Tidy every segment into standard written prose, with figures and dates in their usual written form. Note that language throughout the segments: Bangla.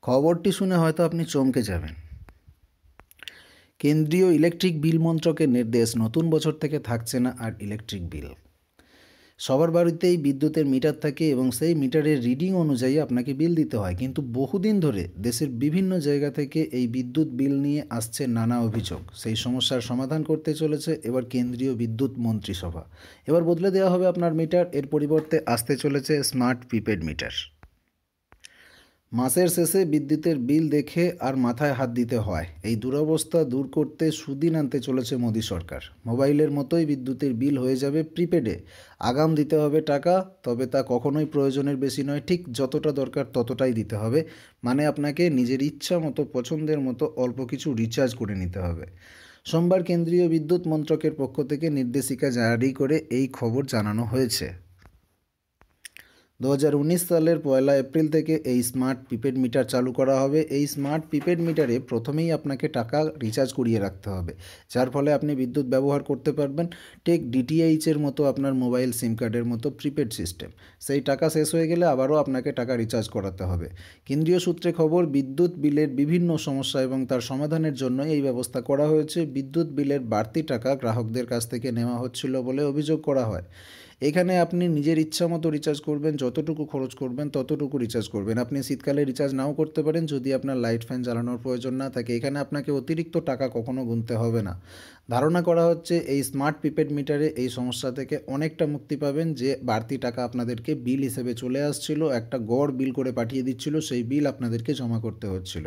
খবরটি শুনে হয়তো আপনি চমকে যাবেন। কেন্দ্রীয় ইলেকট্রিক বিল মন্ত্রকের নির্দেশ, নতুন বছর থেকে থাকছে না আর ইলেকট্রিক বিল। সবার বাড়িতেই বিদ্যুতের মিটার থাকে এবং সেই মিটারের রিডিং অনুযায়ী আপনাকে বিল দিতে হয়, কিন্তু বহুদিন ধরে দেশের বিভিন্ন জায়গা থেকে এই বিদ্যুৎ বিল নিয়ে আসছে নানা অভিযোগ। সেই সমস্যার সমাধান করতে চলেছে এবার কেন্দ্রীয় বিদ্যুৎ মন্ত্রিসভা। এবার বদলে দেওয়া হবে আপনার মিটার, এর পরিবর্তে আসতে চলেছে স্মার্ট প্রিপেড মিটার। মাসের শেষে বিদ্যুতের বিল দেখে আর মাথায় হাত দিতে হয়। এই দুরবস্থা দূর করতে সুদিন আনতে চলেছে মোদী সরকার। মোবাইলের মতোই বিদ্যুতের বিল হয়ে যাবে প্রিপেডে। আগাম দিতে হবে টাকা, তবে তা কখনোই প্রয়োজনের বেশি নয়, ঠিক যতটা দরকার ততটাই দিতে হবে। মানে আপনাকে নিজের ইচ্ছা মতো, পছন্দের মতো অল্প কিছু রিচার্জ করে নিতে হবে। সোমবার কেন্দ্রীয় বিদ্যুৎ মন্ত্রকের পক্ষ থেকে নির্দেশিকা জারি করে এই খবর জানানো হয়েছে। 2019 সালের 1 এপ্রিল থেকে এই স্মার্ট প্রিপেড মিটার চালু করা হবে। এই স্মার্ট প্রিপেড মিটারে প্রথমেই আপনাকে টাকা রিচার্জ করিয়ে রাখতে হবে, যার ফলে আপনি বিদ্যুৎ ব্যবহার করতে পারবেন ঠিক ডিটিএইচের মতো, আপনার মোবাইল সিম কার্ডের মতো প্রিপেড সিস্টেম। সেই টাকা শেষ হয়ে গেলে আবারও আপনাকে টাকা রিচার্জ করাতে হবে। কেন্দ্রীয় সূত্রে খবর, বিদ্যুৎ বিলের বিভিন্ন সমস্যা এবং তার সমাধানের জন্য এই ব্যবস্থা করা হয়েছে। বিদ্যুৎ বিলের বাড়তি টাকা গ্রাহকদের কাছ থেকে নেওয়া হচ্ছিল বলে অভিযোগ করা হয়। এখানে আপনি নিজের ইচ্ছা মতো রিচার্জ করবেন, যতটুকু খরচ করবেন ততটুকু রিচার্জ করবেন। আপনি শীতকালে রিচার্জ নাও করতে পারেন যদি আপনার লাইট ফ্যান চালানোর প্রয়োজন না থাকে। এখানে আপনাকে অতিরিক্ত টাকা কখনো গুনতে হবে না। ধারণা করা হচ্ছে এই স্মার্ট প্রিপেড মিটারে এই সমস্যা থেকে অনেকটা মুক্তি পাবেন। যে বাড়তি টাকা আপনাদেরকে বিল হিসেবে চলে আসছিল, একটা গড় বিল করে পাঠিয়ে দিচ্ছিল, সেই বিল আপনাদেরকে জমা করতে হচ্ছিল।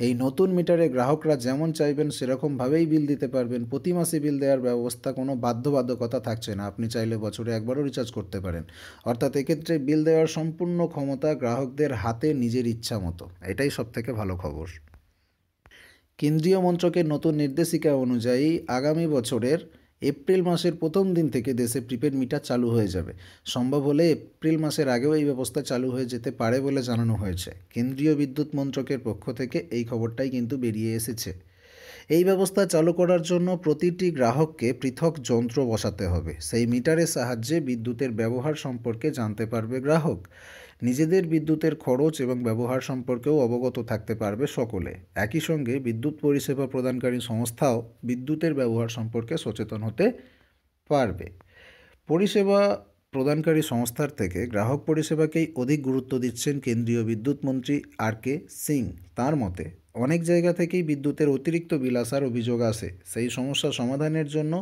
এই নতুন মিটারে গ্রাহকরা যেমন চাইবেন সেরকমভাবেই বিল দিতে পারবেন। প্রতি মাসে বিল দেওয়ার ব্যবস্থা, কোনো বাধ্যবাধকতা থাকছে না। আপনি চাইলে বছরে একবারও রিচার্জ করতে পারেন। অর্থাৎ এক্ষেত্রে বিল দেওয়ার সম্পূর্ণ ক্ষমতা গ্রাহকদের হাতে, নিজের ইচ্ছা মতো। এটাই সবথেকে ভালো খবর। কেন্দ্রীয় মন্ত্রকের নতুন নির্দেশিকা অনুযায়ী আগামী বছরের এপ্রিল মাসের প্রথম দিন থেকে দেশে প্রিপেড মিটার চালু হয়ে যাবে। সম্ভব হলে এপ্রিল মাসের আগেও এই ব্যবস্থা চালু হয়ে যেতে পারে বলে জানানো হয়েছে। কেন্দ্রীয় বিদ্যুৎ মন্ত্রকের পক্ষ থেকে এই খবরটাই কিন্তু বেরিয়ে এসেছে। এই ব্যবস্থা চালু করার জন্য প্রতিটি গ্রাহককে পৃথক যন্ত্র বসাতে হবে। সেই মিটারের সাহায্যে বিদ্যুতের ব্যবহার সম্পর্কে জানতে পারবে গ্রাহক। নিজেদের বিদ্যুতের খরচ এবং ব্যবহার সম্পর্কেও অবগত থাকতে পারবে সকলে। একই সঙ্গে বিদ্যুৎ পরিষেবা প্রদানকারী সংস্থাও বিদ্যুতের ব্যবহার সম্পর্কে সচেতন হতে পারবে। পরিষেবা প্রদানকারী সংস্থার থেকে গ্রাহক পরিষেবাকেই অধিক গুরুত্ব দিচ্ছেন কেন্দ্রীয় বিদ্যুৎ মন্ত্রী আর.কে. সিং। তার মতে, অনেক জায়গা থেকেই বিদ্যুতের অতিরিক্ত বিল আসার অভিযোগ আসে। সেই সমস্যা সমাধানের জন্য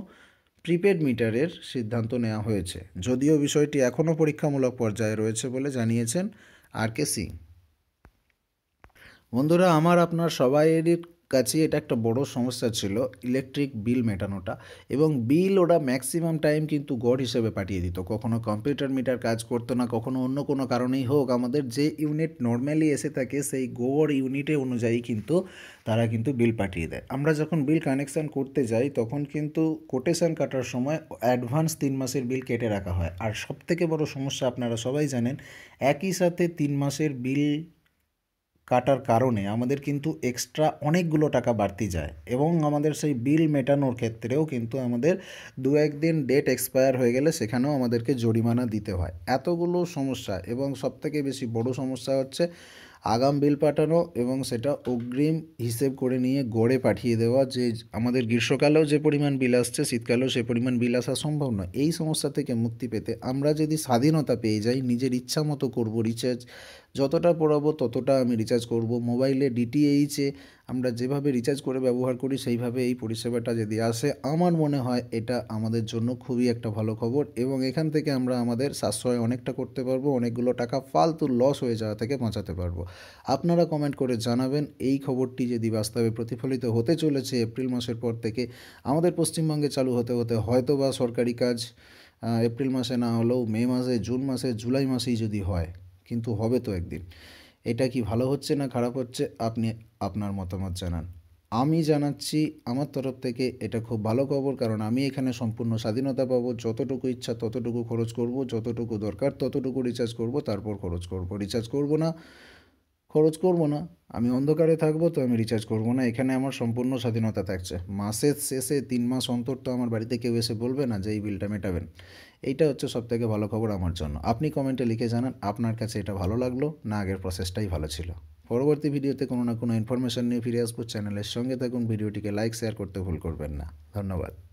প্রিপেড মিটারের সিদ্ধান্ত নেওয়া হয়েছে, যদিও বিষয়টি এখনও পরীক্ষামূলক পর্যায়ে রয়েছে বলে জানিয়েছেন আর.কে. সিং। বন্ধুরা, আমার আপনার সবাইয়েরই কাছে এটা একটা বড় সমস্যা ছিল, ইলেকট্রিক বিল মেটানোটা। এবং বিল ওরা ম্যাক্সিমাম টাইম কিন্তু গড় হিসেবে পাঠিয়ে দিত। কখনো কম্পিউটার মিটার কাজ করতো না, কখনো অন্য কোনো কারণেই হোক আমাদের যে ইউনিট নর্মালি এসে থাকে সেই গড় ইউনিটে অনুযায়ী কিন্তু তারা কিন্তু বিল পাঠিয়ে দেয়। আমরা যখন বিল কানেকশান করতে যাই তখন কিন্তু কোটেশন কাটার সময় অ্যাডভান্স 3 মাসের বিল কেটে রাখা হয়। আর সবথেকে বড় সমস্যা আপনারা সবাই জানেন, একই সাথে 3 মাসের বিল কাটার কারণে আমাদের কিন্তু এক্সট্রা অনেকগুলো টাকা বাড়তি যায়, এবং আমাদের সেই বিল মেটানোর ক্ষেত্রেও কিন্তু আমাদের 2-1 দিন ডেট এক্সপায়ার হয়ে গেলে সেখানেও আমাদেরকে জরিমানা দিতে হয়। এতগুলো সমস্যা, এবং সবথেকে বেশি বড় সমস্যা হচ্ছে আগাম বিল পাঠানো এবং সেটা অগ্রিম হিসেব করে নিয়ে গড়ে পাঠিয়ে দেওয়া। যে আমাদের গ্রীষ্মকালেও যে পরিমাণ বিল আসছে শীতকালেও সে পরিমাণ বিল আসা সম্ভব নয়। এই সমস্যা থেকে মুক্তি পেতে আমরা যদি স্বাধীনতা পেয়ে যাই, নিজের ইচ্ছা মতো করবো রিচার্জ, যতটা পড়াবো ততটা আমি রিচার্জ করব। মোবাইলে ডিটিএইচে আমরা যেভাবে রিচার্জ করে ব্যবহার করি সেইভাবে এই পরিষেবাটা যদি আসে, আমার মনে হয় এটা আমাদের জন্য খুবই একটা ভালো খবর, এবং এখান থেকে আমরা আমাদের সাশ্রয় অনেকটা করতে পারবো, অনেকগুলো টাকা ফালতু লস হয়ে যাওয়া থেকে বাঁচাতে পারবো। আপনারা কমেন্ট করে জানাবেন এই খবরটি যদি বাস্তবে প্রতিফলিত হতে চলেছে এপ্রিল মাসের পর থেকে। আমাদের পশ্চিমবঙ্গে চালু হতে হতে হয়তো বা সরকারি কাজ এপ্রিল মাসে না হলেও মে মাসে, জুন মাসে, জুলাই মাসেই যদি হয়, কিন্তু হবে তো একদিন। এটা কি ভালো হচ্ছে না খারাপ হচ্ছে, আপনি আপনার মতামত জানান। আমি জানাচ্ছি আমার তরফ থেকে এটা খুব ভালো খবর, কারণ আমি এখানে সম্পূর্ণ স্বাধীনতা পাবো। যতটুকু ইচ্ছা ততটুকু খরচ করব, যতটুকু দরকার ততটুকু রিচার্জ করব, তারপর খরচ করব। রিচার্জ করব না, খরচ করব না, আমি অন্ধকারে থাকবো তো আমি রিচার্জ করব না। এখানে আমার সম্পূর্ণ স্বাধীনতা থাকছে। মাসের শেষে 3 মাস অন্তর তো আমার বাড়িতে কেউ এসে বলবে না যে এই বিলটা মেটাবেন। এইটা হচ্ছে সবথেকে ভালো খবর আমার জন্য। আপনি কমেন্টে লিখে জানান আপনার কাছে এটা ভালো লাগলো না আগের প্রসেসটাই ভালো ছিল। পরবর্তী ভিডিওতে কোনো না কোনো ইনফরমেশান নিয়ে ফিরে আসবো। চ্যানেলের সঙ্গে থাকুন, ভিডিওটিকে লাইক শেয়ার করতে ভুল করবেন না। ধন্যবাদ।